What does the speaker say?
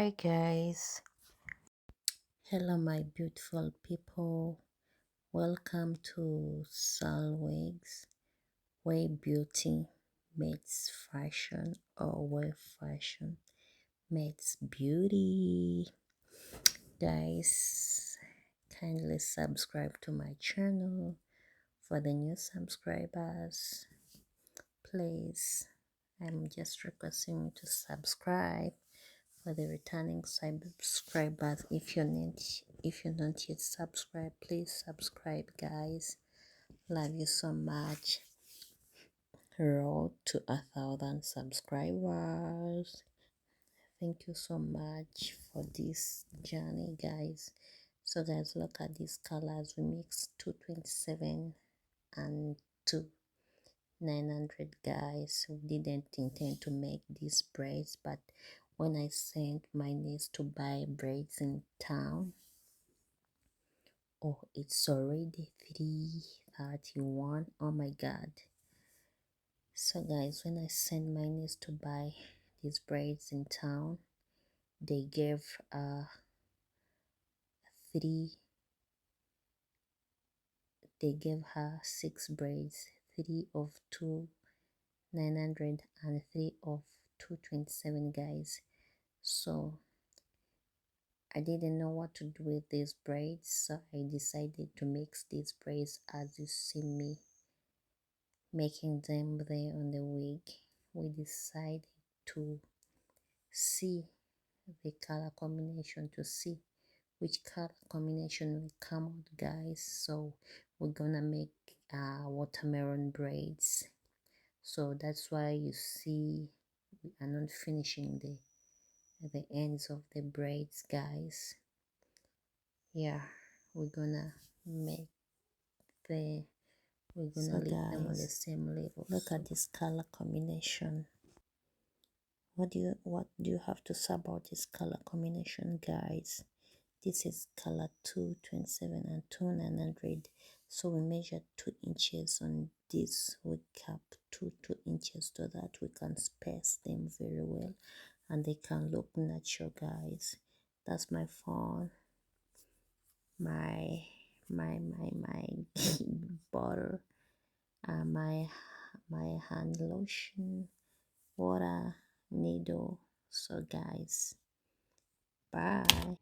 Hi guys, hello my beautiful people. Welcome to WIGS, where beauty meets fashion or where fashion meets beauty. Guys, kindly subscribe to my channel. For the new subscribers, please, I'm just requesting you to subscribe. For the returning subscribers, if you're not yet subscribed, please subscribe guys. Love you so much. Road to 1,000 subscribers. Thank you so much for this journey guys. So guys, look at these colors. We mixed 227 and 900 guys. We didn't intend to make these braids, but when I sent my niece to buy braids in town, oh, it's already 3:31. Oh my god. So guys, when I sent my niece to buy these braids in town, they gave her 6 braids, 3 of 2,900 and 3 of 227 guys. So I didn't know what to do with these braids, so I decided to mix these braids as you see me making them there on the wig. We decided to see the color combination, to see which color combination will come out guys. So we're gonna make watermelon braids. So that's why you see we are not finishing the ends of the braids guys. Yeah, we're gonna make we're gonna leave them on the same level. Look at this color combination. What do you have to say about this color combination guys? This is color 227 and 2,900. So we measured 2 inches on this wig cap, 2 inches, so that we can space them very well and they can look natural guys. That's my phone, my bottle, my hand lotion, water, needle. So guys, bye.